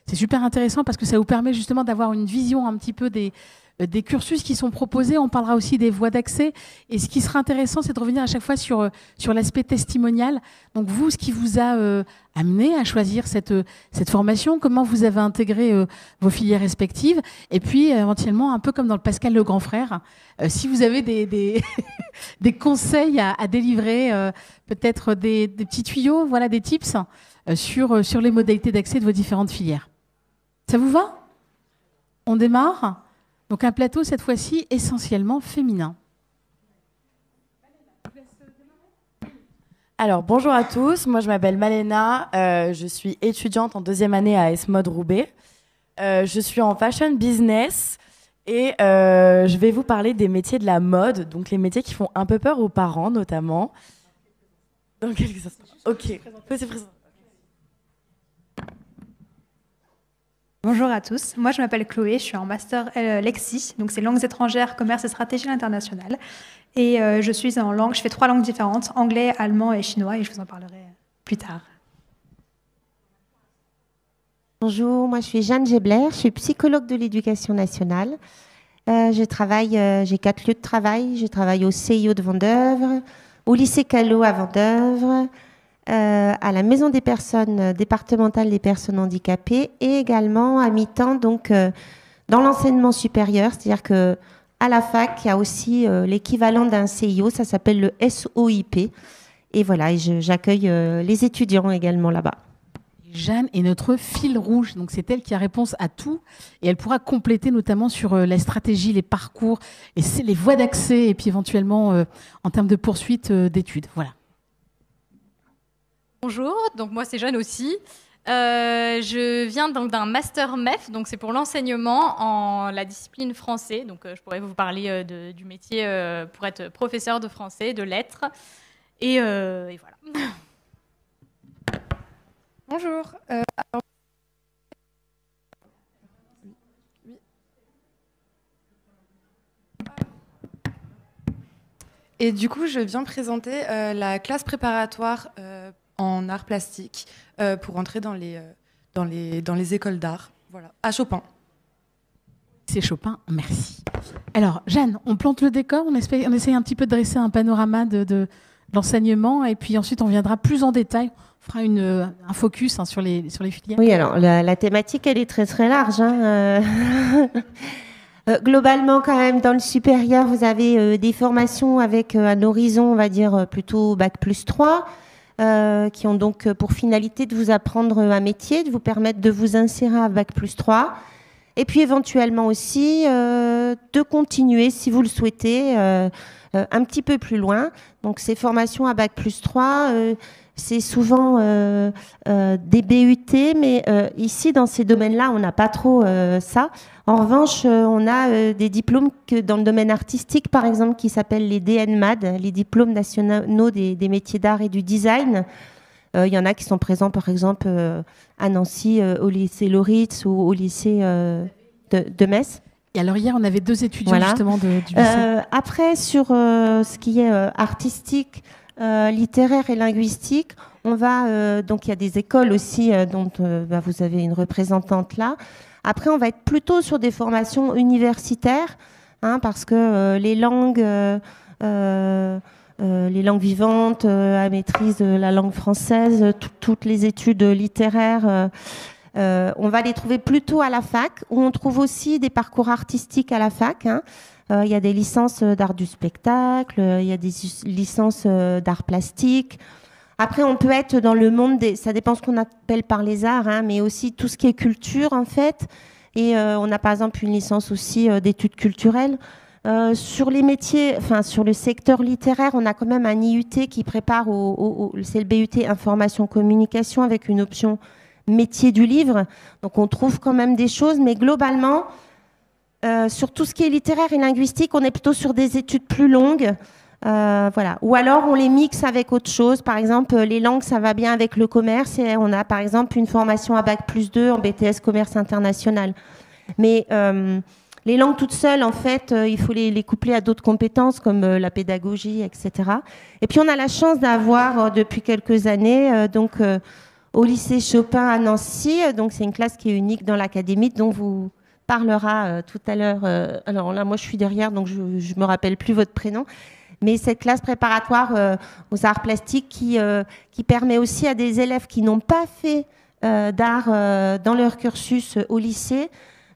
C'est super intéressant parce que ça vous permet justement d'avoir une vision un petit peu des cursus qui sont proposés. On parlera aussi des voies d'accès. Et ce qui sera intéressant, c'est de revenir à chaque fois sur l'aspect testimonial. Donc vous, ce qui vous a amené à choisir cette formation, comment vous avez intégré vos filières respectives, et puis éventuellement, un peu comme dans le Pascal le grand frère, si vous avez des conseils à délivrer, peut-être des petits tuyaux, voilà, des tips sur les modalités d'accès de vos différentes filières. Ça vous va? On démarre? Donc un plateau, cette fois-ci, essentiellement féminin. Alors, bonjour à tous. Moi, je m'appelle Malena. Je suis étudiante en 2e année à ESMOD Roubaix. Je suis en fashion business et je vais vous parler des métiers de la mode, donc les métiers qui font un peu peur aux parents, notamment. Dans quelques instants. Ok. Bonjour à tous, moi je m'appelle Chloé, je suis en master Lexi, donc c'est langues étrangères, commerce et stratégie internationale. Et je suis en langue, je fais 3 langues différentes, anglais, allemand et chinois, et je vous en parlerai plus tard. Bonjour, moi je suis Jeanne Gebler, je suis psychologue de l'éducation nationale. J'ai 4 lieux de travail, je travaille au CIO de Vendeuvre, au lycée Callot à Vendeuvre, à la maison des personnes départementale des personnes handicapées et également à mi-temps donc dans l'enseignement supérieur, c'est-à-dire que à la fac il y a aussi l'équivalent d'un CIO, ça s'appelle le SOIP et voilà, et j'accueille les étudiants également là-bas. Jeanne est notre fil rouge, donc c'est elle qui a réponse à tout et elle pourra compléter notamment sur la stratégie, les parcours et les voies d'accès et puis éventuellement en termes de poursuite d'études. Voilà. Bonjour, donc moi c'est Jeanne aussi. Je viens donc d'un master MEF, donc c'est pour l'enseignement en la discipline français. Donc je pourrais vous parler du métier pour être professeur de français, de lettres. Et voilà. Bonjour. Et du coup, je viens présenter la classe préparatoire en arts plastiques pour entrer dans les écoles d'art, voilà, à Chopin. C'est Chopin, merci. Alors, Jeanne, on plante le décor, on essaye un petit peu de dresser un panorama de l'enseignement et puis ensuite on viendra plus en détail. On fera un focus sur les filières. Oui, alors la thématique, elle est très très large. Globalement, quand même, dans le supérieur, vous avez des formations avec un horizon, on va dire, plutôt Bac+3, qui ont donc pour finalité de vous apprendre un métier, de vous permettre de vous insérer à Bac+3, et puis éventuellement aussi de continuer, si vous le souhaitez, un petit peu plus loin. Donc, ces formations à Bac+3, c'est souvent des BUT, mais ici, dans ces domaines-là, on n'a pas trop ça. En revanche, on a des diplômes dans le domaine artistique, par exemple, qui s'appellent les DNMAD, les diplômes nationaux des métiers d'art et du design. Il y en a qui sont présents, par exemple, à Nancy, au lycée Loritz ou au lycée de Metz. Et alors hier, on avait 2 étudiants voilà. Justement du lycée. Après, sur ce qui est artistique, littéraire et linguistique, on va donc il y a des écoles aussi dont vous avez une représentante là. Après, on va être plutôt sur des formations universitaires, parce que les langues vivantes, à maîtrise de la langue française, toutes les études littéraires, on va les trouver plutôt à la fac, où on trouve aussi des parcours artistiques à la fac. Il y a des licences d'art du spectacle, il y a des licences d'art plastique. Après, on peut être dans le monde ça dépend ce qu'on appelle par les arts, mais aussi tout ce qui est culture, en fait. Et on a par exemple une licence aussi d'études culturelles. Sur les métiers, sur le secteur littéraire, on a quand même un IUT qui prépare c'est le BUT Information Communication avec une option métier du livre. Donc, on trouve quand même des choses, mais globalement, sur tout ce qui est littéraire et linguistique, on est plutôt sur des études plus longues. Voilà. Ou alors on les mixe avec autre chose. Par exemple, les langues, ça va bien avec le commerce. Et on a par exemple une formation à Bac+2 en BTS commerce international. Mais les langues toutes seules, en fait, il faut les coupler à d'autres compétences comme la pédagogie, etc. Et puis on a la chance d'avoir depuis quelques années au lycée Chopin à Nancy. Donc c'est une classe qui est unique dans l'académie, dont vous parlera tout à l'heure. Alors là, moi je suis derrière, donc je me rappelle plus votre prénom. Mais cette classe préparatoire aux arts plastiques qui permet aussi à des élèves qui n'ont pas fait d'art dans leur cursus au lycée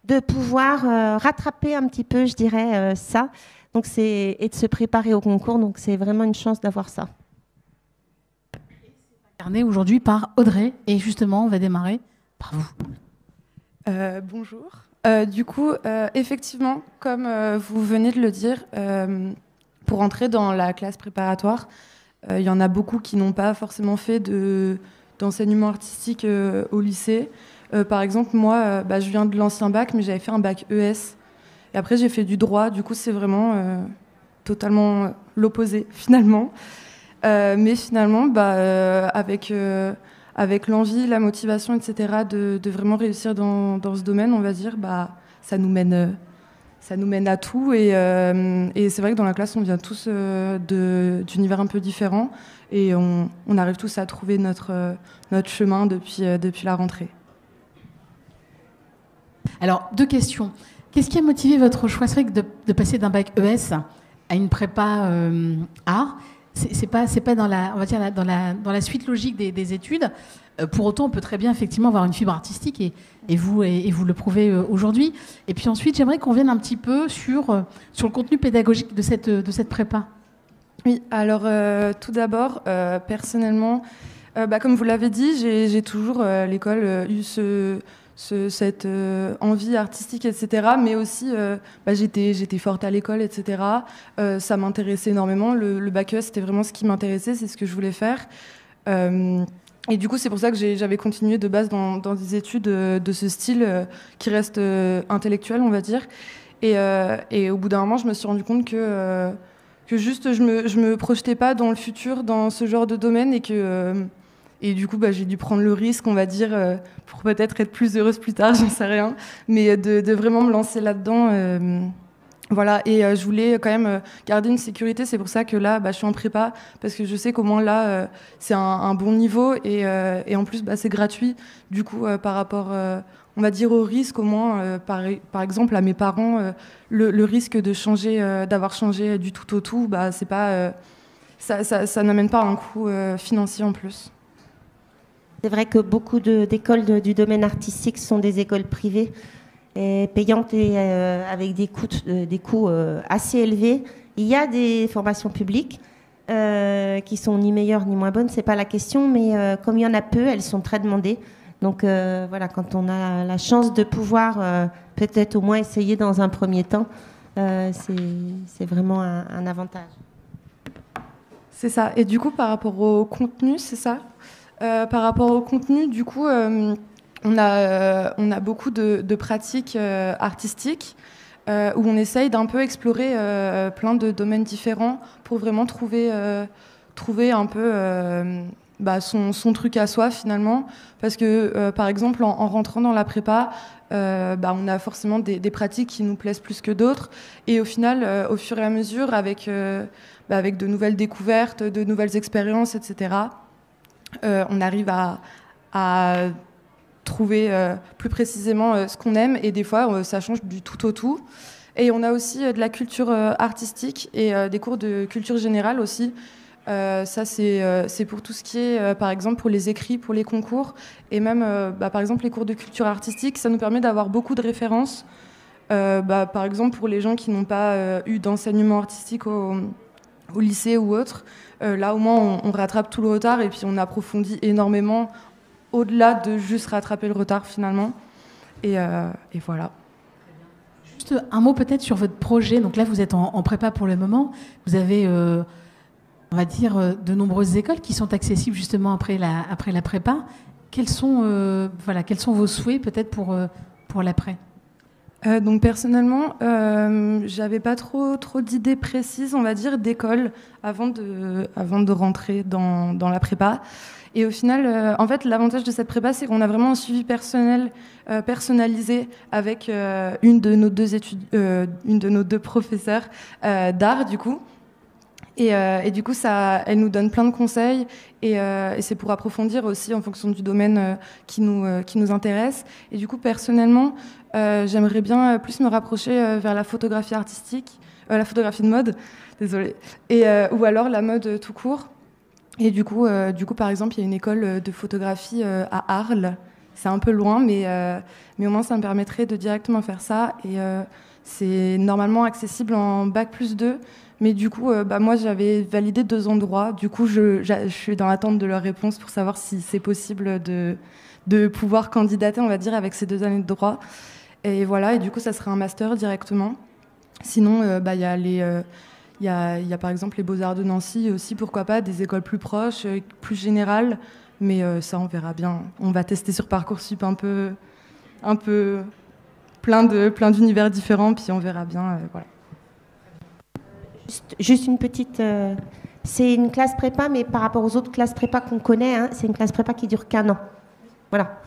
de pouvoir rattraper un petit peu, je dirais, ça. Donc et de se préparer au concours. Donc c'est vraiment une chance d'avoir ça. Incarné aujourd'hui par Audrey. Et justement, on va démarrer par vous. Bonjour. Du coup, effectivement, comme vous venez de le dire, pour entrer dans la classe préparatoire, il y en a beaucoup qui n'ont pas forcément fait d'enseignement artistique au lycée. Par exemple, moi, je viens de l'ancien bac, mais j'avais fait un bac ES. Et après, j'ai fait du droit. Du coup, c'est vraiment totalement l'opposé, finalement. Mais finalement, avec l'envie, la motivation, etc., de vraiment réussir dans ce domaine, on va dire, ça nous mène à tout. Et c'est vrai que dans la classe, on vient tous d'univers un peu différents. Et on arrive tous à trouver notre chemin depuis la rentrée. Alors, 2 questions. Qu'est-ce qui a motivé votre choix? C'est vrai que de passer d'un bac ES à une prépa art, c'est pas dans la, on va dire, dans la suite logique des études. Pour autant, on peut très bien effectivement avoir une fibre artistique et vous le prouvez aujourd'hui. Et puis ensuite, j'aimerais qu'on vienne un petit peu sur le contenu pédagogique de cette prépa. Oui, alors tout d'abord, personnellement, comme vous l'avez dit, j'ai toujours l'école eu cette envie artistique, etc. Mais aussi, j'étais forte à l'école, etc. Ça m'intéressait énormément. Le bac ES, c'était vraiment ce qui m'intéressait, c'est ce que je voulais faire. Et du coup, c'est pour ça que j'avais continué de base dans des études de ce style qui reste intellectuel, on va dire. Et au bout d'un moment, je me suis rendu compte que juste, je me projetais pas dans le futur, dans ce genre de domaine, et du coup, j'ai dû prendre le risque, on va dire, pour peut-être être plus heureuse plus tard, j'en sais rien, mais de vraiment me lancer là-dedans. Voilà, et je voulais quand même garder une sécurité, c'est pour ça que là, je suis en prépa, parce que je sais qu'au moins là, c'est un bon niveau, et en plus, c'est gratuit. Du coup, par rapport, on va dire, au risque, au moins, par exemple, à mes parents, le risque de changer, d'avoir changé du tout au tout, c'est pas, ça n'amène pas un coût financier en plus. C'est vrai que beaucoup d'écoles du domaine artistique sont des écoles privées et payantes et avec des coûts assez élevés. Il y a des formations publiques qui sont ni meilleures ni moins bonnes, c'est pas la question, mais comme il y en a peu, elles sont très demandées. Donc voilà, quand on a la chance de pouvoir peut-être au moins essayer dans un premier temps, c'est vraiment un avantage. C'est ça. Et du coup, par rapport au contenu, c'est ça ? Par rapport au contenu, du coup, on a beaucoup de pratiques artistiques où on essaye d'un peu explorer plein de domaines différents pour vraiment trouver un peu son truc à soi finalement. Parce que, par exemple, en rentrant dans la prépa, on a forcément des pratiques qui nous plaisent plus que d'autres. Et au final, au fur et à mesure, avec de nouvelles découvertes, de nouvelles expériences, etc., on arrive à trouver plus précisément ce qu'on aime, et des fois ça change du tout au tout. Et on a aussi de la culture artistique et des cours de culture générale aussi. Ça c'est pour tout ce qui est par exemple pour les écrits, pour les concours, et même par exemple les cours de culture artistique, ça nous permet d'avoir beaucoup de références. Par exemple pour les gens qui n'ont pas eu d'enseignement artistique au lycée ou autre, là au moins on rattrape tout le retard et puis on approfondit énormément au-delà de juste rattraper le retard finalement. Et voilà. Juste un mot peut-être sur votre projet. Donc là vous êtes en prépa pour le moment. Vous avez, on va dire, de nombreuses écoles qui sont accessibles justement après la prépa. Quels sont vos souhaits peut-être pour l'après ? Donc personnellement, j'avais pas trop d'idées précises, on va dire, d'école avant de rentrer dans la prépa. Et au final, en fait, l'avantage de cette prépa, c'est qu'on a vraiment un suivi personnalisé avec une de nos deux professeurs d'art, du coup. Et du coup, elle nous donne plein de conseils et c'est pour approfondir aussi en fonction du domaine qui nous intéresse. Et du coup, personnellement, j'aimerais bien plus me rapprocher vers la photographie artistique, la photographie de mode, désolée, ou alors la mode tout court. Et du coup, par exemple, il y a une école de photographie à Arles. C'est un peu loin, mais au moins ça me permettrait de directement faire ça. Et c'est normalement accessible en Bac+2. Mais du coup, moi, j'avais validé 2 ans de droit. Du coup, je suis dans l'attente de leur réponse pour savoir si c'est possible de pouvoir candidater, on va dire, avec ces 2 années de droit. Et voilà, et du coup, ça serait un master directement. Sinon, il y a par exemple les Beaux-Arts de Nancy aussi, pourquoi pas, des écoles plus proches, plus générales. Mais ça, on verra bien. On va tester sur Parcoursup un peu plein d'univers différents, puis on verra bien. Voilà. Juste une petite... c'est une classe prépa, mais par rapport aux autres classes prépa qu'on connaît, hein, c'est une classe prépa qui dure qu'1 an. Voilà.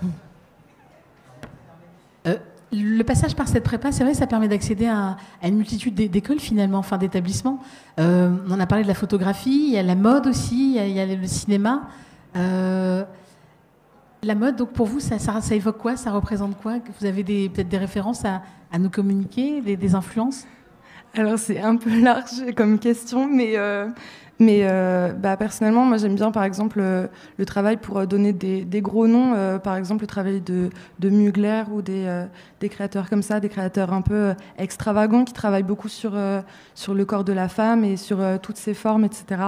Le passage par cette prépa, c'est vrai, ça permet d'accéder à une multitude d'écoles finalement, enfin d'établissements. On en a parlé de la photographie, il y a la mode aussi, il y a le cinéma. La mode, donc pour vous, ça évoque quoi? Ça représente quoi? Vous avez peut-être des références à nous communiquer, des influences? Alors c'est un peu large comme question, mais personnellement, moi j'aime bien par exemple le travail pour donner des gros noms, par exemple le travail de Mugler ou des créateurs comme ça, des créateurs un peu extravagants qui travaillent beaucoup sur le corps de la femme et sur toutes ses formes, etc.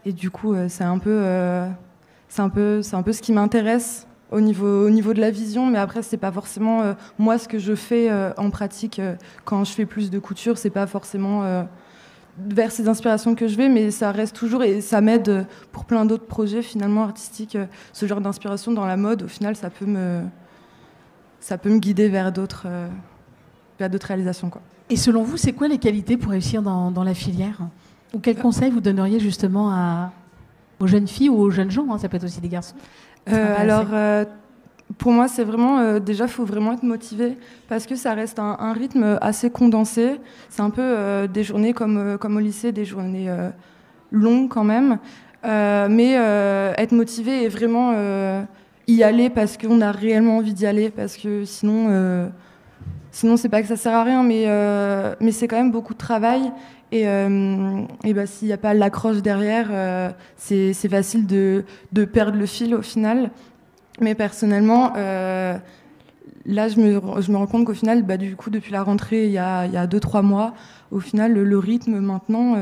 Et du coup, c'est un peu ce qui m'intéresse au niveau de la vision, mais après c'est pas forcément moi ce que je fais en pratique quand je fais plus de couture, c'est pas forcément vers ces inspirations que je vais, mais ça reste toujours et ça m'aide pour plein d'autres projets finalement artistiques. Ce genre d'inspiration dans la mode, au final, ça peut me guider vers d'autres réalisations, quoi. Et selon vous, c'est quoi les qualités pour réussir dans la filière? Ou quels conseils vous donneriez justement aux jeunes filles ou aux jeunes gens, hein, ça peut être aussi des garçons? Pour moi, c'est vraiment déjà, faut vraiment être motivé parce que ça reste un rythme assez condensé. C'est un peu des journées comme au lycée, des journées longues quand même, mais être motivé et vraiment y aller parce qu'on a réellement envie d'y aller, parce que sinon c'est pas que ça sert à rien, mais c'est quand même beaucoup de travail. Et s'il n'y a pas l'accroche derrière, c'est facile de perdre le fil au final. Mais personnellement, là, je me rends compte qu'au final, du coup, depuis la rentrée, il y a 2-3 mois, au final, le rythme maintenant,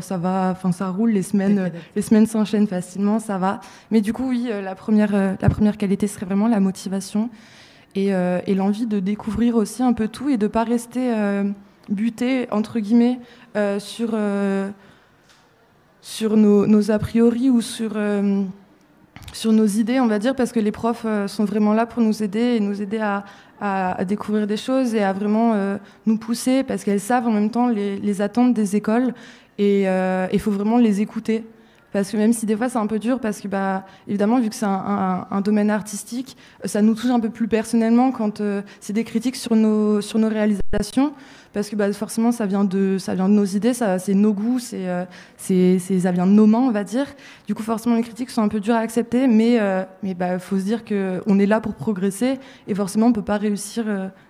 ça va, ça roule, les semaines s'enchaînent facilement, ça va. Mais du coup, oui, la première qualité serait vraiment la motivation et l'envie de découvrir aussi un peu tout et de ne pas rester buté, entre guillemets, sur nos a priori ou sur nos idées, on va dire, parce que les profs sont vraiment là pour nous aider et nous aider à découvrir des choses et à vraiment nous pousser, parce qu'elles savent en même temps les attentes des écoles et il faut vraiment les écouter. Parce que même si des fois c'est un peu dur, parce que évidemment, vu que c'est un domaine artistique, ça nous touche un peu plus personnellement quand c'est des critiques sur nos réalisations, parce que forcément ça vient de nos idées, c'est nos goûts, ça vient de nos mains, on va dire. Du coup, forcément, les critiques sont un peu dures à accepter, mais faut se dire qu'on est là pour progresser et forcément on peut pas réussir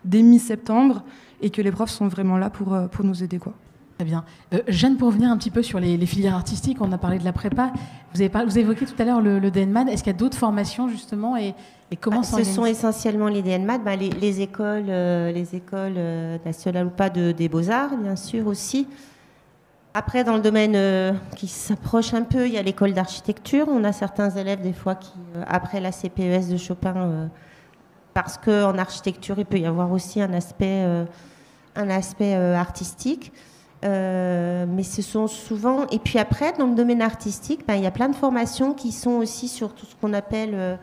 dès mi-septembre et que les profs sont vraiment là pour nous aider, quoi. Très bien. Jeanne, pour revenir un petit peu sur les filières artistiques, on a parlé de la prépa. Vous avez évoqué tout à l'heure le DNMAD. Est-ce qu'il y a d'autres formations, justement, et comment ce sont essentiellement les DNMAD, les écoles nationales ou pas des Beaux-Arts, bien sûr, aussi. Après, dans le domaine qui s'approche un peu, il y a l'école d'architecture. On a certains élèves, des fois, qui, après la CPES de Chopin, parce qu'en architecture, il peut y avoir aussi un aspect artistique. Mais ce sont souvent... Et puis après, dans le domaine artistique, il y a plein de formations qui sont aussi sur tout ce qu'on appelle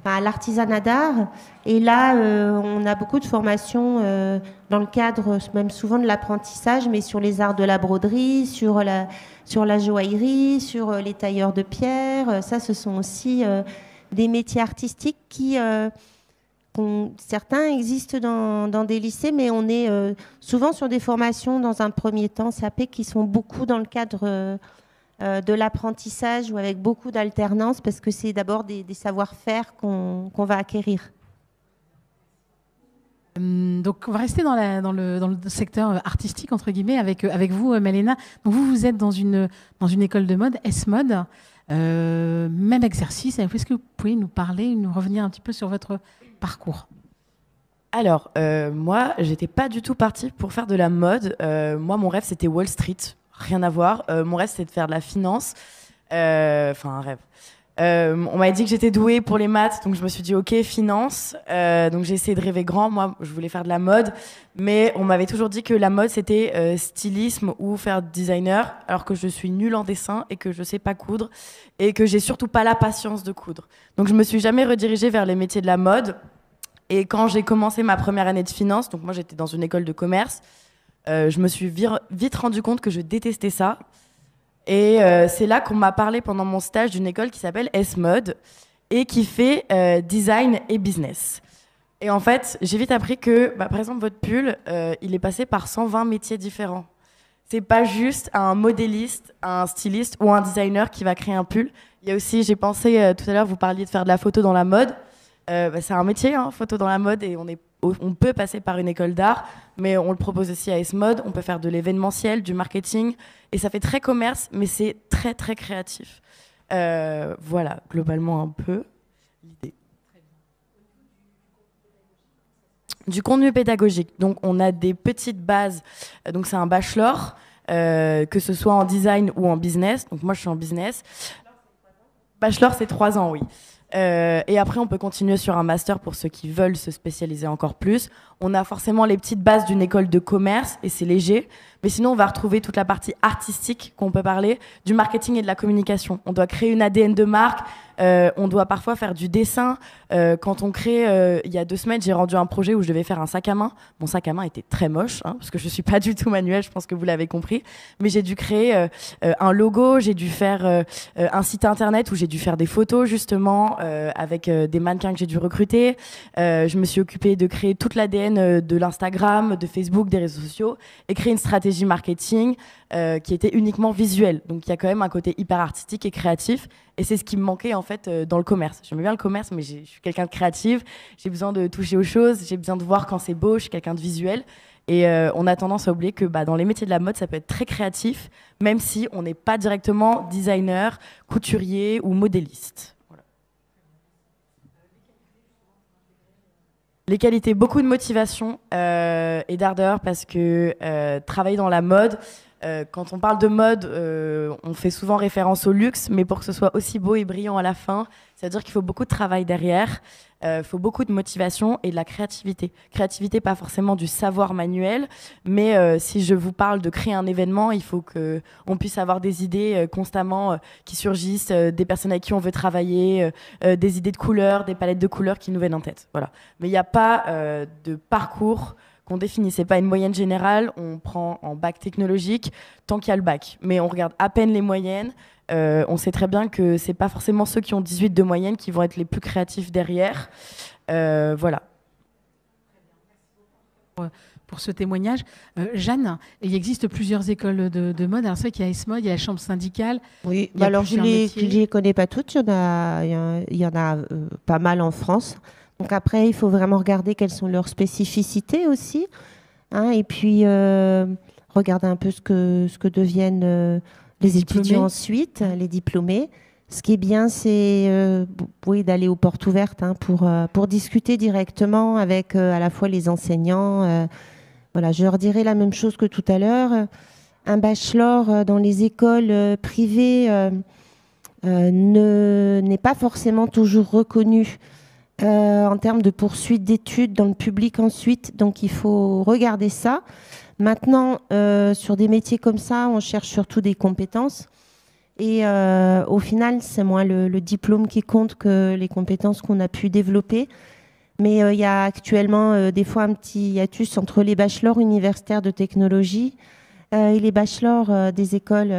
l'artisanat d'art. Et là, on a beaucoup de formations dans le cadre même souvent de l'apprentissage, mais sur les arts de la broderie, sur la joaillerie, sur les tailleurs de pierre. Ça, ce sont aussi des métiers artistiques qui certains existent dans des lycées, mais on est souvent sur des formations dans un premier temps SAP qui sont beaucoup dans le cadre de l'apprentissage ou avec beaucoup d'alternance, parce que c'est d'abord des savoir-faire qu'on va acquérir. Donc, on va rester dans le secteur artistique, entre guillemets, avec vous, Malena. Donc, vous êtes dans une école de mode, S-Mode. Même exercice. Est-ce que vous pouvez nous parler, nous revenir un petit peu sur votre parcours? Alors, moi, j'étais pas du tout partie pour faire de la mode. Moi, mon rêve, c'était Wall Street. Rien à voir. Mon rêve, c'était de faire de la finance. Enfin, un rêve. On m'avait dit que j'étais douée pour les maths, donc je me suis dit ok, finance. Donc j'ai essayé de rêver grand. Moi, je voulais faire de la mode, mais on m'avait toujours dit que la mode c'était stylisme ou faire designer, alors que je suis nulle en dessin et que je sais pas coudre et que j'ai surtout pas la patience de coudre. Donc je me suis jamais redirigée vers les métiers de la mode. Et quand j'ai commencé ma première année de finance, donc moi j'étais dans une école de commerce, je me suis vite rendu compte que je détestais ça. Et c'est là qu'on m'a parlé pendant mon stage d'une école qui s'appelle S-Mode et qui fait design et business. Et en fait, j'ai vite appris que, par exemple, votre pull, il est passé par 120 métiers différents. C'est pas juste un modéliste, un styliste ou un designer qui va créer un pull. Il y a aussi, j'ai pensé tout à l'heure, vous parliez de faire de la photo dans la mode. C'est un métier, hein, photo dans la mode, et on peut passer par une école d'art, mais on le propose aussi à S-Mode. On peut faire de l'événementiel, du marketing, et ça fait très commerce, mais c'est très très créatif. Voilà, globalement un peu l'idée. Du contenu pédagogique. Donc on a des petites bases. Donc c'est un bachelor, que ce soit en design ou en business. Donc moi je suis en business. Bachelor c'est 3 ans, oui. Et après, on peut continuer sur un master pour ceux qui veulent se spécialiser encore plus. On a forcément les petites bases d'une école de commerce et c'est léger. Mais sinon, on va retrouver toute la partie artistique qu'on peut parler, du marketing et de la communication. On doit créer une ADN de marque. On doit parfois faire du dessin. Quand on crée, il y a 2 semaines, j'ai rendu un projet où je devais faire un sac à main. Mon sac à main était très moche, hein, parce que je suis pas du tout manuelle, je pense que vous l'avez compris. Mais j'ai dû créer un logo, j'ai dû faire un site internet où j'ai dû faire des photos justement avec des mannequins que j'ai dû recruter. Je me suis occupée de créer toute l'ADN de l'Instagram, de Facebook, des réseaux sociaux et créer une stratégie marketing qui était uniquement visuelle. Donc il y a quand même un côté hyper artistique et créatif. Et c'est ce qui me manquait en fait dans le commerce. J'aime bien le commerce, mais je suis quelqu'un de créative. J'ai besoin de toucher aux choses. J'ai besoin de voir quand c'est beau. Je suis quelqu'un de visuel. Et on a tendance à oublier que dans les métiers de la mode, ça peut être très créatif, même si on n'est pas directement designer, couturier ou modéliste. Voilà. Les qualités, beaucoup de motivation et d'ardeur, parce que travailler dans la mode, quand on parle de mode, on fait souvent référence au luxe, mais pour que ce soit aussi beau et brillant à la fin, c'est-à-dire qu'il faut beaucoup de travail derrière, il faut beaucoup de motivation et de la créativité. Créativité, pas forcément du savoir manuel, mais si je vous parle de créer un événement, il faut qu'on puisse avoir des idées constamment qui surgissent, des personnes avec qui on veut travailler, des idées de couleurs, des palettes de couleurs qui nous viennent en tête. Voilà. Mais il n'y a pas de parcours qu'on définit. C'est pas une moyenne générale, on prend en bac technologique tant qu'il y a le bac. Mais on regarde à peine les moyennes. On sait très bien que c'est pas forcément ceux qui ont 18 de moyenne qui vont être les plus créatifs derrière. Voilà. Pour ce témoignage. Jeanne, il existe plusieurs écoles de mode. Alors c'est vrai qu'il y a S-Mode, il y a la chambre syndicale. Oui, alors je ne les connais pas toutes. Il y en a pas mal en France. Donc après, il faut vraiment regarder quelles sont leurs spécificités aussi. Hein, et puis, regarder un peu ce que deviennent les étudiants ensuite, les diplômés. Ce qui est bien, c'est d'aller aux portes ouvertes pour discuter directement avec à la fois les enseignants. Voilà, je leur dirai la même chose que tout à l'heure. Un bachelor dans les écoles privées n'est pas forcément toujours reconnu en termes de poursuite d'études dans le public ensuite. Donc, il faut regarder ça. Maintenant, sur des métiers comme ça, on cherche surtout des compétences. Et au final, c'est moins le diplôme qui compte que les compétences qu'on a pu développer. Mais il y a actuellement des fois un petit hiatus entre les bachelors universitaires de technologie et les bachelors des écoles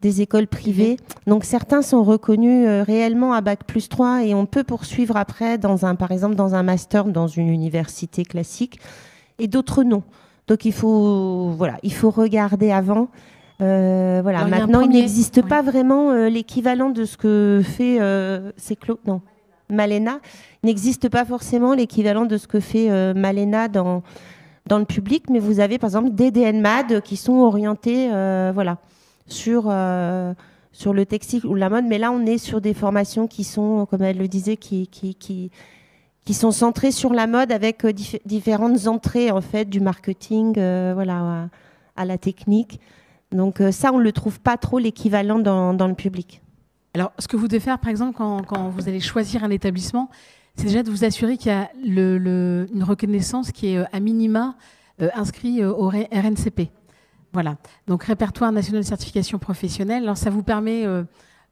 des écoles privées. Donc certains sont reconnus réellement à Bac+3 et on peut poursuivre après, par exemple dans un master dans une université classique, et d'autres non. Donc il faut regarder avant. Voilà. Alors, maintenant, il n'existe pas vraiment l'équivalent de ce que fait Malena. Il n'existe pas forcément l'équivalent de ce que fait Malena dans le public, mais vous avez par exemple des DNMAD qui sont orientés sur le textile ou la mode. Mais là, on est sur des formations qui sont, comme elle le disait, qui sont centrées sur la mode avec différentes entrées en fait du marketing à la technique. Donc ça, on ne le trouve pas trop l'équivalent dans le public. Alors, ce que vous devez faire, par exemple, quand vous allez choisir un établissement, c'est déjà de vous assurer qu'il y a une reconnaissance qui est à minima inscrit au RNCP. Voilà. Donc, Répertoire national de certification professionnelle. Alors, ça vous permet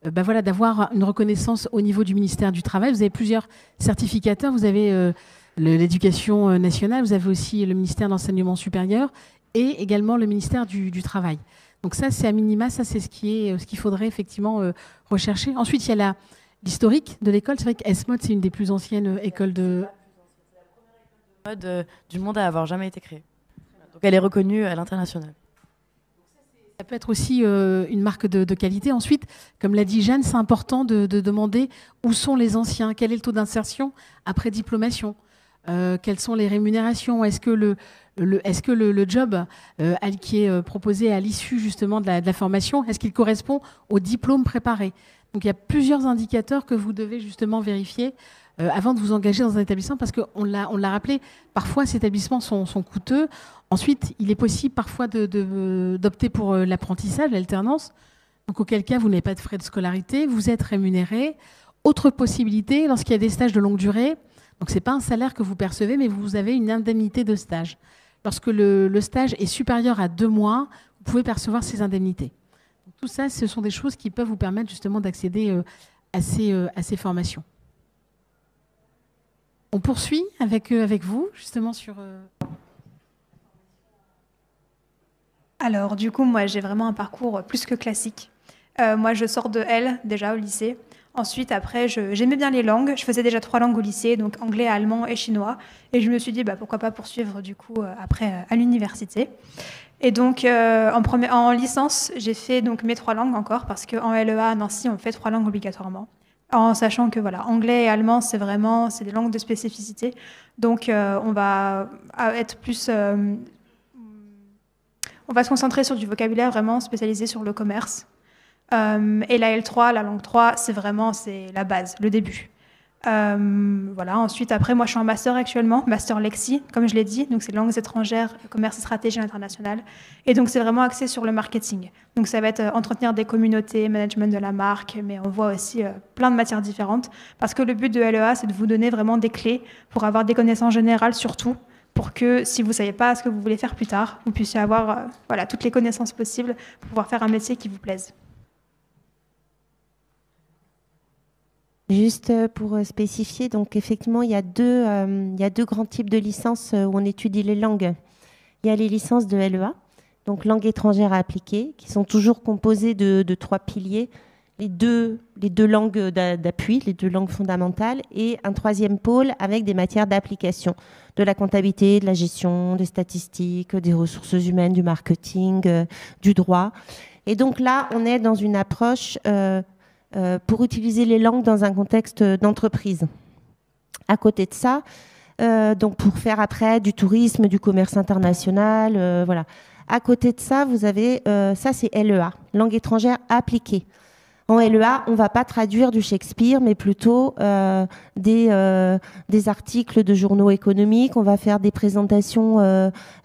d'avoir une reconnaissance au niveau du ministère du Travail. Vous avez plusieurs certificateurs. Vous avez l'éducation nationale, vous avez aussi le ministère de l'enseignement supérieur et également le ministère du Travail. Donc ça, c'est à minima, ça c'est ce qu'il faudrait effectivement rechercher. Ensuite, il y a l'historique de l'école. C'est vrai qu'ESMOD, c'est une des plus anciennes écoles de... C'est la première école de mode du monde à avoir jamais été créée. Donc elle est reconnue à l'international. Ça peut être aussi une marque de qualité. Ensuite, comme l'a dit Jeanne, c'est important de demander où sont les anciens, quel est le taux d'insertion après diplomation, quelles sont les rémunérations, est-ce que le job qui est proposé à l'issue justement de la formation, est-ce qu'il correspond au diplôme préparé? Donc il y a plusieurs indicateurs que vous devez justement vérifier avant de vous engager dans un établissement, parce qu'on l'a rappelé, parfois ces établissements sont coûteux. Ensuite, il est possible parfois d'opter pour l'apprentissage, l'alternance, donc auquel cas vous n'avez pas de frais de scolarité, vous êtes rémunéré. Autre possibilité, lorsqu'il y a des stages de longue durée, donc ce n'est pas un salaire que vous percevez, mais vous avez une indemnité de stage. Lorsque le stage est supérieur à 2 mois, vous pouvez percevoir ces indemnités. Donc, tout ça, ce sont des choses qui peuvent vous permettre justement d'accéder à ces formations. On poursuit avec vous, justement, sur... Alors, du coup, moi, j'ai vraiment un parcours plus que classique. Moi, je sors de L, déjà, au lycée. Ensuite, après, j'aimais bien les langues. Je faisais déjà 3 langues au lycée, donc anglais, allemand et chinois. Et je me suis dit, pourquoi pas poursuivre, du coup, après, à l'université. Et donc, en licence, j'ai fait donc, mes 3 langues encore, parce qu'en LEA à Nancy, on fait 3 langues obligatoirement. En sachant que, voilà, anglais et allemand, c'est des langues de spécificité. Donc, on va être plus... on va se concentrer sur du vocabulaire vraiment spécialisé sur le commerce. Et la L3, la langue 3, c'est la base, le début. Voilà. Ensuite, après, moi, je suis en master actuellement, master Lexi, comme je l'ai dit. Donc, c'est langues étrangères, commerce et stratégie internationale. Et donc, c'est vraiment axé sur le marketing. Donc, ça va être entretenir des communautés, management de la marque, mais on voit aussi plein de matières différentes. Parce que le but de LEA, c'est de vous donner vraiment des clés pour avoir des connaissances générales surtout, pour que si vous ne savez pas ce que vous voulez faire plus tard, vous puissiez avoir toutes les connaissances possibles pour pouvoir faire un métier qui vous plaise. Juste pour spécifier, donc effectivement, il y a deux grands types de licences où on étudie les langues. Il y a les licences de LEA, donc langue étrangère à appliquer, qui sont toujours composées de 3 piliers, les deux langues d'appui, les 2 langues fondamentales, et un 3e pôle avec des matières d'application, de la comptabilité, de la gestion, des statistiques, des ressources humaines, du marketing, du droit. Et donc là, on est dans une approche... pour utiliser les langues dans un contexte d'entreprise. À côté de ça, donc pour faire après du tourisme, du commerce international, voilà. À côté de ça, vous avez, ça c'est LEA, langue étrangère appliquée. En LEA, on ne va pas traduire du Shakespeare, mais plutôt des articles de journaux économiques. On va faire des présentations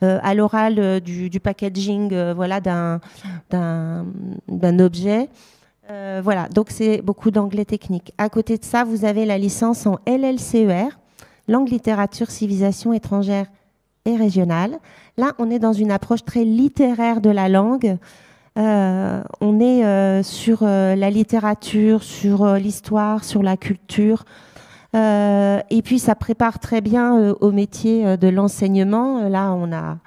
à l'oral du packaging d'un objet. Voilà, donc c'est beaucoup d'anglais technique. À côté de ça, vous avez la licence en LLCER, langue, littérature, civilisation étrangère et régionale. Là, on est dans une approche très littéraire de la langue. On est sur la littérature, sur l'histoire, sur la culture. Et puis, ça prépare très bien au métier de l'enseignement. Là, on a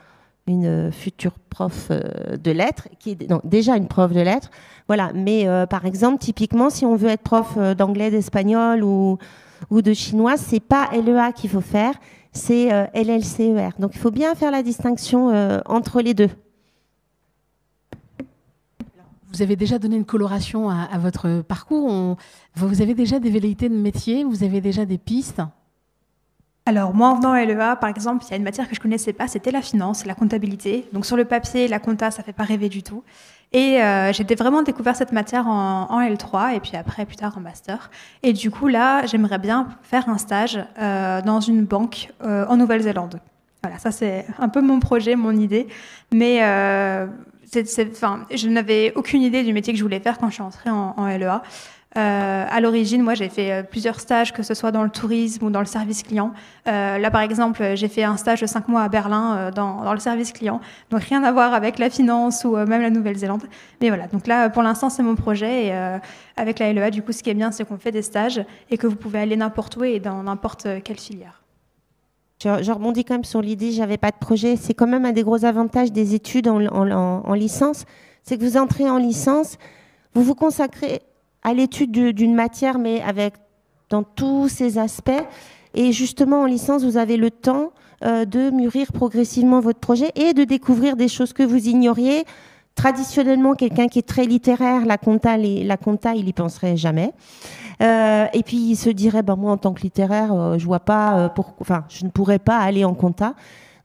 une future prof de lettres, qui est déjà une prof de lettres. Voilà. Mais par exemple, typiquement, si on veut être prof d'anglais, d'espagnol ou de chinois, c'est pas LEA qu'il faut faire, c'est LLCER. Donc il faut bien faire la distinction entre les deux. Vous avez déjà donné une coloration à votre parcours. Vous avez déjà des velléités de métier, vous avez déjà des pistes. Alors, moi, en venant à LEA, par exemple, il y a une matière que je ne connaissais pas, c'était la finance, la comptabilité. Donc, sur le papier, la compta, ça ne fait pas rêver du tout. Et j'ai vraiment découvert cette matière en L3 et puis après, plus tard, en master. Et du coup, là, j'aimerais bien faire un stage dans une banque en Nouvelle-Zélande. Voilà, ça, c'est un peu mon projet, mon idée. Mais je n'avais aucune idée du métier que je voulais faire quand je suis entrée en LEA. À l'origine, moi, j'ai fait plusieurs stages, que ce soit dans le tourisme ou dans le service client. Là, par exemple, j'ai fait un stage de 5 mois à Berlin dans le service client. Donc, rien à voir avec la finance ou même la Nouvelle-Zélande. Mais voilà, donc là, pour l'instant, c'est mon projet. Et avec la LEA, du coup, ce qui est bien, c'est qu'on fait des stages et que vous pouvez aller n'importe où et dans n'importe quelle filière. Je rebondis quand même sur l'idée, j'avais pas de projet. C'est quand même un des gros avantages des études en licence. C'est que vous entrez en licence, vous vous consacrez à l'étude d'une matière, mais dans tous ses aspects. Et justement, en licence, vous avez le temps de mûrir progressivement votre projet et de découvrir des choses que vous ignoriez. Traditionnellement, quelqu'un qui est très littéraire, la compta, il y penserait jamais. Et puis, il se dirait, moi, en tant que littéraire, je vois pas je ne pourrais pas aller en compta.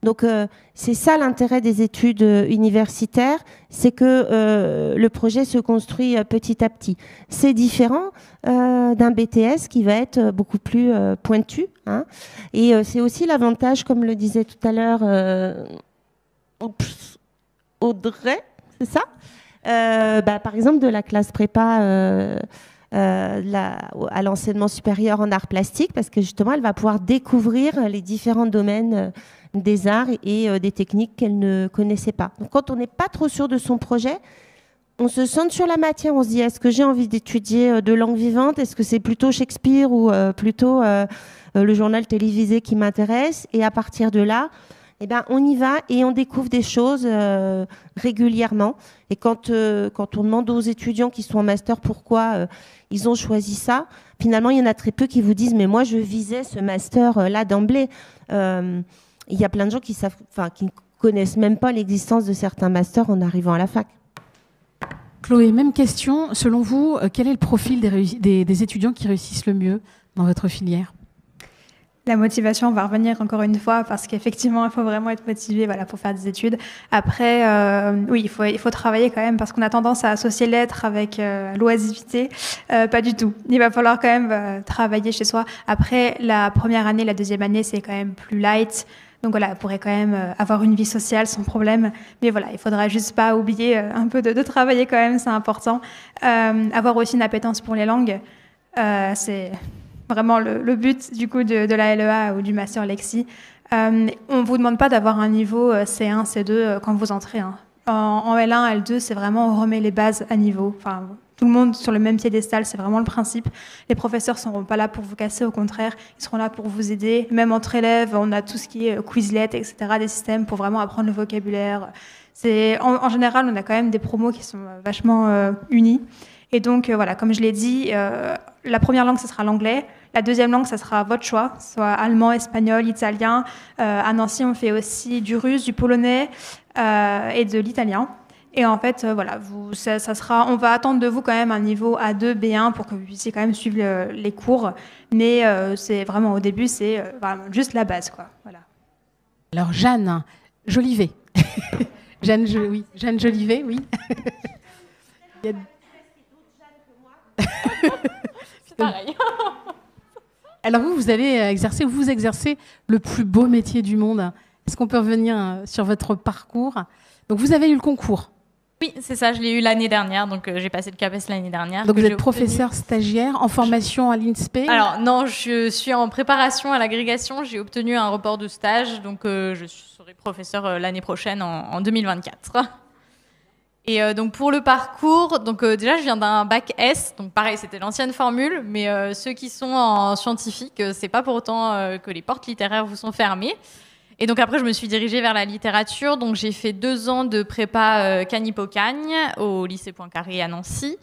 Donc, c'est ça l'intérêt des études universitaires, c'est que le projet se construit petit à petit. C'est différent d'un BTS qui va être beaucoup plus pointu. Hein. Et c'est aussi l'avantage, comme le disait tout à l'heure Audrey, c'est ça par exemple, de la classe prépa à l'enseignement supérieur en arts plastiques, parce que justement, elle va pouvoir découvrir les différents domaines des arts et des techniques qu'elle ne connaissait pas. Donc, quand on n'est pas trop sûr de son projet, on se centre sur la matière, on se dit, est-ce que j'ai envie d'étudier de langue vivante? Est-ce que c'est plutôt Shakespeare ou plutôt le journal télévisé qui m'intéresse? Et à partir de là, on y va et on découvre des choses régulièrement. Et quand on demande aux étudiants qui sont en master pourquoi ils ont choisi ça, finalement, il y en a très peu qui vous disent « mais moi, je visais ce master-là d'emblée ». Il y a plein de gens qui ne connaissent même pas l'existence de certains masters en arrivant à la fac. Chloé, même question. Selon vous, quel est le profil des étudiants qui réussissent le mieux dans votre filière ? La motivation, on va revenir encore une fois, parce qu'effectivement, il faut vraiment être motivé pour faire des études. Après, oui, il faut travailler quand même, parce qu'on a tendance à associer l'être avec l'oisiveté. Pas du tout. Il va falloir quand même travailler chez soi. Après, la première année, la deuxième année, c'est quand même plus light. Donc voilà, on pourrait quand même avoir une vie sociale sans problème. Mais voilà, il faudra juste pas oublier un peu de travailler quand même, c'est important. Avoir aussi une appétence pour les langues, c'est vraiment le but du coup de la LEA ou du master Lexi. On vous demande pas d'avoir un niveau C1, C2 quand vous entrez. Hein. En L1, L2, c'est vraiment on remet les bases à niveau. Enfin, tout le monde sur le même piédestal, c'est vraiment le principe. Les professeurs ne seront pas là pour vous casser, au contraire, ils seront là pour vous aider. Même entre élèves, on a tout ce qui est Quizlet, etc., des systèmes pour vraiment apprendre le vocabulaire. En général, on a quand même des promos qui sont vachement unis. Et donc, voilà, comme je l'ai dit, la première langue, ce sera l'anglais. La deuxième langue, ça sera votre choix, soit allemand, espagnol, italien. À Nancy, on fait aussi du russe, du polonais et de l'italien. Et en fait, voilà, ça sera, on va attendre de vous quand même un niveau A2, B1 pour que vous puissiez quand même suivre les cours. Mais c'est vraiment au début, c'est vraiment juste la base, quoi. Voilà. Alors Jeanne Jolivet. Jeanne Jolivet, oui. Il y a... C'est pareil. Alors vous exercez le plus beau métier du monde. Est-ce qu'on peut revenir sur votre parcours? Donc vous avez eu le concours. Oui, c'est ça, je l'ai eu l'année dernière, donc j'ai passé le CAPES l'année dernière. Donc vous êtes professeur stagiaire en formation à l'INSPE? Alors non, je suis en préparation à l'agrégation, j'ai obtenu un report de stage, donc je serai professeur l'année prochaine en 2024. Et donc pour le parcours, donc déjà je viens d'un bac S, donc pareil c'était l'ancienne formule, mais ceux qui sont en scientifique, c'est pas pour autant que les portes littéraires vous sont fermées. Et donc après, je me suis dirigée vers la littérature. Donc j'ai fait 2 ans de prépa Cagnes-Hippocagne au lycée Poincaré à Nancy.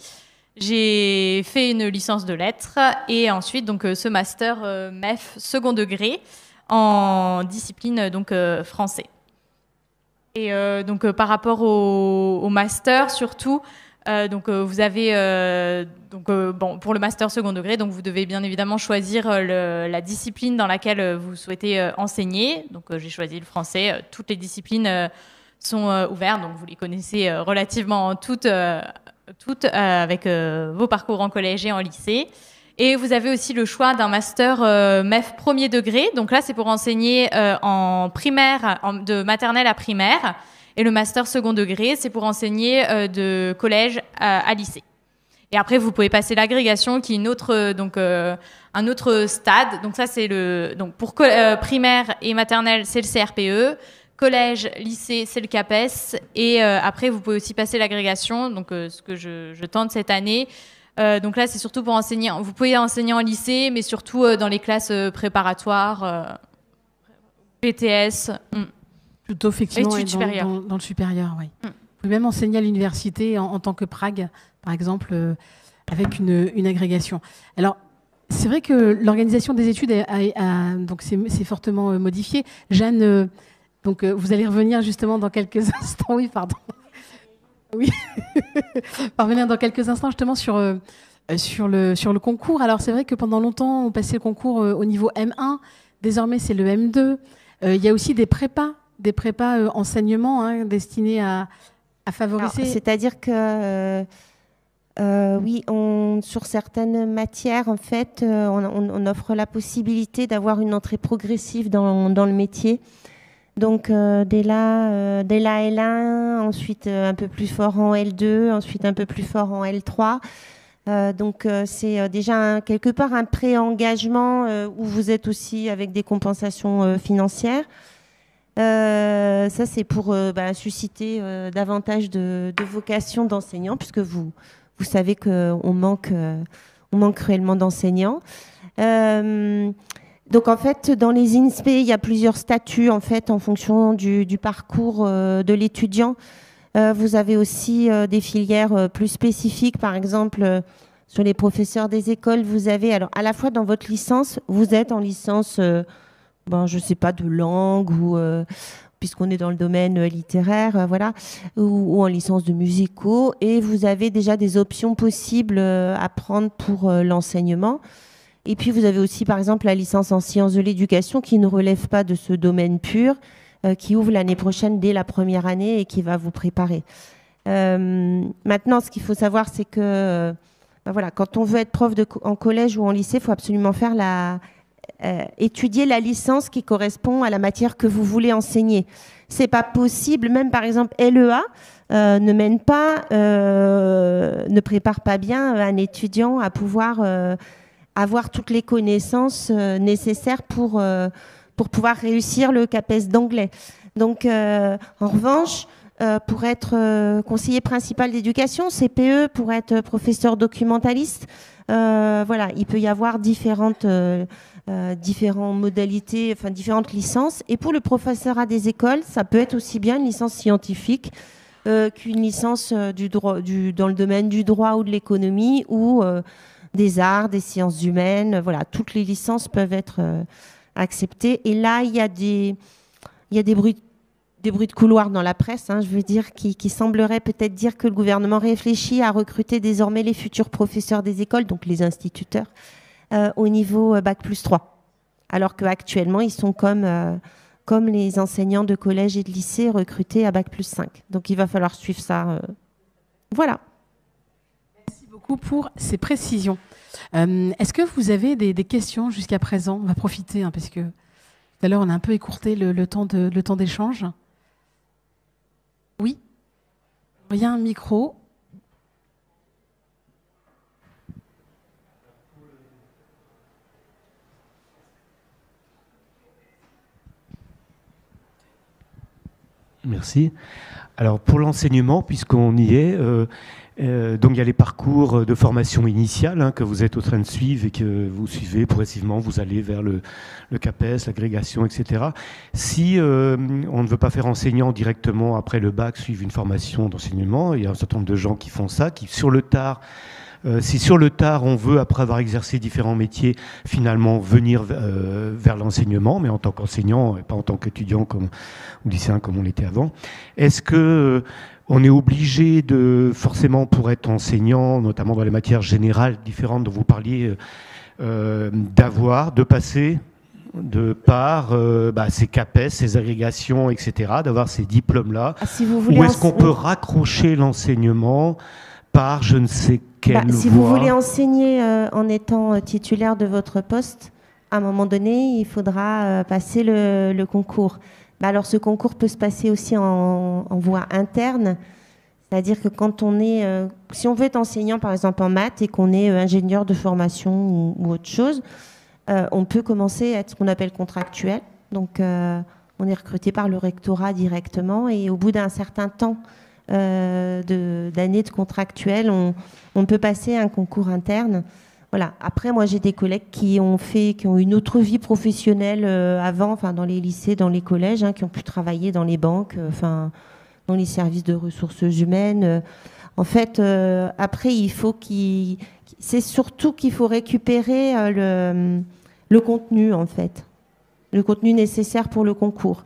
J'ai fait une licence de lettres et ensuite donc ce master MEF second degré en discipline donc français. Et donc par rapport au master surtout, donc vous avez bon pour le master second degré, donc vous devez bien évidemment choisir la discipline dans laquelle vous souhaitez enseigner. Donc j'ai choisi le français. Toutes les disciplines sont ouvertes, donc vous les connaissez relativement toutes avec vos parcours en collège et en lycée. Et vous avez aussi le choix d'un master MEF premier degré. Donc là, c'est pour enseigner en primaire, de maternelle à primaire. Et le master second degré, c'est pour enseigner de collège à lycée. Et après, vous pouvez passer l'agrégation, qui est un autre stade. Donc ça, c'est donc pour primaire et maternelle, c'est le CRPE. Collège, lycée, c'est le CAPES. Et après, vous pouvez aussi passer l'agrégation, donc ce que je tente cette année. Donc là, c'est surtout pour enseigner. Vous pouvez enseigner en lycée, mais surtout dans les classes préparatoires, BTS. Plutôt effectivement études supérieures. Dans le supérieur, oui. Vous pouvez même enseigner à l'université en tant que prague, par exemple, avec une agrégation. Alors, c'est vrai que l'organisation des études donc c'est fortement modifié. Jeanne, donc vous allez revenir justement dans quelques instants. Oui, pardon. Oui, parvenir dans quelques instants justement sur le concours. Alors c'est vrai que pendant longtemps on passait le concours au niveau M1, désormais c'est le M2. Il y a aussi des prépas enseignement destinés à favoriser. C'est-à-dire que oui, sur certaines matières en fait, on offre la possibilité d'avoir une entrée progressive dans le métier. Donc dès la L1, ensuite un peu plus fort en L2, ensuite un peu plus fort en L3. Donc c'est déjà quelque part un pré-engagement où vous êtes aussi avec des compensations financières. Ça c'est pour susciter davantage de vocation d'enseignants, puisque vous savez qu'on manque cruellement d'enseignants. Donc en fait, dans les INSPE, il y a plusieurs statuts en fait en fonction du parcours de l'étudiant. Vous avez aussi des filières plus spécifiques, par exemple sur les professeurs des écoles. Vous avez alors à la fois dans votre licence, vous êtes en licence, je sais pas, de langue ou puisqu'on est dans le domaine littéraire, voilà, ou en licence de musicaux, et vous avez déjà des options possibles à prendre pour l'enseignement. Et puis, vous avez aussi, par exemple, la licence en sciences de l'éducation qui ne relève pas de ce domaine pur, qui ouvre l'année prochaine dès la première année et qui va vous préparer. Maintenant, ce qu'il faut savoir, c'est que voilà, quand on veut être prof en collège ou en lycée, il faut absolument faire étudier la licence qui correspond à la matière que vous voulez enseigner. C'est pas possible, même par exemple LEA ne prépare pas bien un étudiant à pouvoir avoir toutes les connaissances nécessaires pour pouvoir réussir le CAPES d'anglais. Donc, en revanche, pour être conseiller principal d'éducation, CPE, pour être professeur documentaliste, voilà, il peut y avoir différentes modalités, enfin différentes licences. Et pour le professorat des écoles, ça peut être aussi bien une licence scientifique qu'une licence dans le domaine du droit ou de l'économie ou des arts, des sciences humaines. Voilà, toutes les licences peuvent être acceptées. Et là, il y a des bruits de couloir dans la presse, je veux dire, qui sembleraient peut-être dire que le gouvernement réfléchit à recruter désormais les futurs professeurs des écoles, donc les instituteurs, au niveau Bac+3. Alors qu'actuellement, ils sont comme les enseignants de collège et de lycée recrutés à Bac+5. Donc il va falloir suivre ça. Voilà. Merci beaucoup pour ces précisions. Est-ce que vous avez des questions jusqu'à présent? On va profiter, parce que tout à l'heure, on a un peu écourté le temps d'échange. Oui. Il y a un micro. Merci. Alors pour l'enseignement, puisqu'on y est, donc il y a les parcours de formation initiale que vous êtes en train de suivre et que vous suivez progressivement, vous allez vers le CAPES, l'agrégation, etc. Si on ne veut pas faire enseignant directement après le bac, suivre une formation d'enseignement, il y a un certain nombre de gens qui font ça, qui sur le tard, si sur le tard on veut, après avoir exercé différents métiers, finalement venir vers l'enseignement, mais en tant qu'enseignant et pas en tant qu'étudiant ou lycéen comme on l'était avant, est-ce que on est obligé de, forcément pour être enseignant, notamment dans les matières générales différentes dont vous parliez, de passer de par ces CAPES, ces agrégations, etc., d'avoir ces diplômes-là, si vous voulez ou est-ce qu'on peut raccrocher l'enseignement par je ne sais quelle si voie. vous voulez enseigner en étant titulaire de votre poste, à un moment donné, il faudra passer le concours. Alors ce concours peut se passer aussi en voie interne, c'est-à-dire que quand on est, si on veut être enseignant par exemple en maths et qu'on est ingénieur de formation ou autre chose, on peut commencer à être ce qu'on appelle contractuel. Donc on est recruté par le rectorat directement et au bout d'un certain temps d'années de contractuel, on peut passer un concours interne. Voilà. Après, moi, j'ai des collègues qui ont une autre vie professionnelle avant, enfin dans les lycées, dans les collèges, qui ont pu travailler dans les banques, dans les services de ressources humaines. En fait, après, c'est surtout qu'il faut récupérer le contenu, en fait, le contenu nécessaire pour le concours.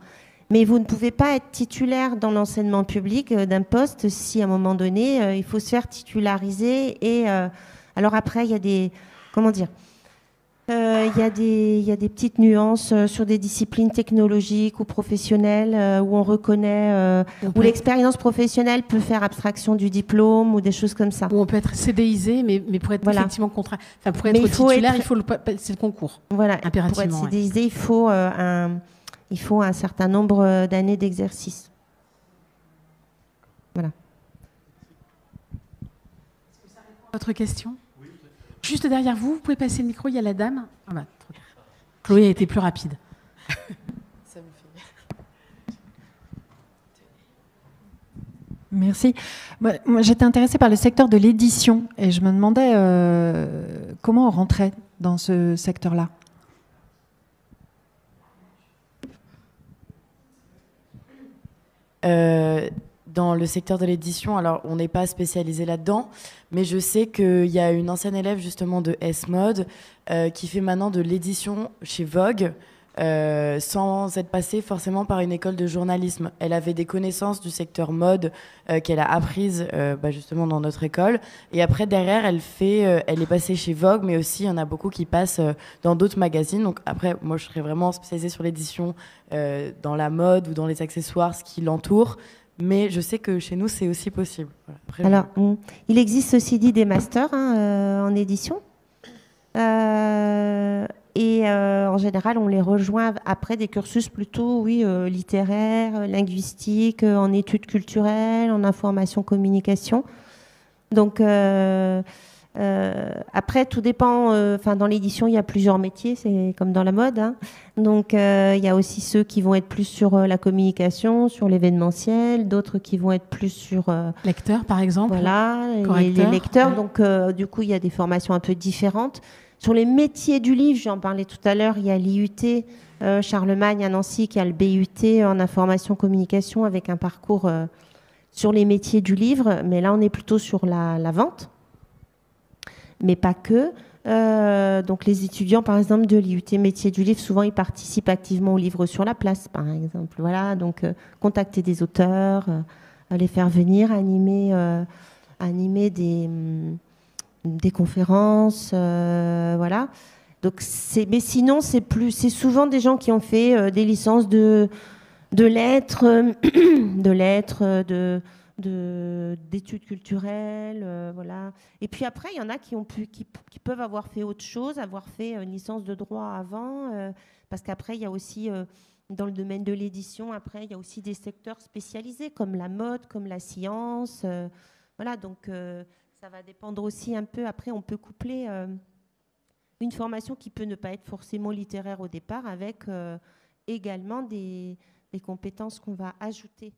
Mais vous ne pouvez pas être titulaire dans l'enseignement public d'un poste si à un moment donné, il faut se faire titulariser. Et alors après, il y a des... Comment dire il y a des petites nuances sur des disciplines technologiques ou professionnelles où on reconnaît... où l'expérience professionnelle peut faire abstraction du diplôme ou des choses comme ça. Où on peut être CDIsé, mais pour être effectivement contraint... Enfin, pour être titulaire, c'est le concours. Voilà, impérativement. Pour être CDIsé, il faut un certain nombre d'années d'exercice. Voilà. Est-ce que ça répond à votre question ? Oui. Juste derrière vous, vous pouvez passer le micro, il y a la dame. Ah bah, Chloé a été plus rapide. Ça me fait... Merci. Moi, j'étais intéressée par le secteur de l'édition et je me demandais comment on rentrait dans ce secteur-là. Dans le secteur de l'édition, alors on n'est pas spécialisé là-dedans, mais je sais qu'il y a une ancienne élève justement de S-Mode qui fait maintenant de l'édition chez Vogue sans être passée forcément par une école de journalisme. Elle avait des connaissances du secteur mode qu'elle a apprises justement dans notre école. Et après, derrière, elle est passée chez Vogue, mais aussi il y en a beaucoup qui passent dans d'autres magazines. Donc après, moi, je serais vraiment spécialisée sur l'édition dans la mode ou dans les accessoires, ce qui l'entoure. Mais je sais que chez nous, c'est aussi possible. Voilà. Après, alors, il existe aussi des masters en édition. En général, on les rejoint après des cursus plutôt littéraires, linguistiques, en études culturelles, en information communication. Donc, après, tout dépend. Dans l'édition, il y a plusieurs métiers, c'est comme dans la mode. Donc, il y a aussi ceux qui vont être plus sur la communication, sur l'événementiel, d'autres qui vont être plus sur... lecteurs, par exemple. Voilà, les lecteurs. Donc, du coup, il y a des formations un peu différentes. Sur les métiers du livre, j'en parlais tout à l'heure, il y a l'IUT Charlemagne à Nancy qui a le BUT en information communication avec un parcours sur les métiers du livre. Mais là, on est plutôt sur la vente. Mais pas que. Donc les étudiants, par exemple, de l'IUT métier du livre, souvent ils participent activement au livre sur la place, par exemple. Voilà, donc contacter des auteurs, les faire venir, animer des conférences, voilà. Donc mais sinon c'est souvent des gens qui ont fait des licences de lettres, d'études culturelles, voilà. Et puis après, il y en a qui peuvent avoir fait autre chose, avoir fait une licence de droit avant, parce qu'après, il y a aussi, dans le domaine de l'édition, après, il y a aussi des secteurs spécialisés, comme la mode, comme la science, voilà, donc ça va dépendre aussi un peu. Après, on peut coupler une formation qui peut ne pas être forcément littéraire au départ, avec également des compétences qu'on va ajouter.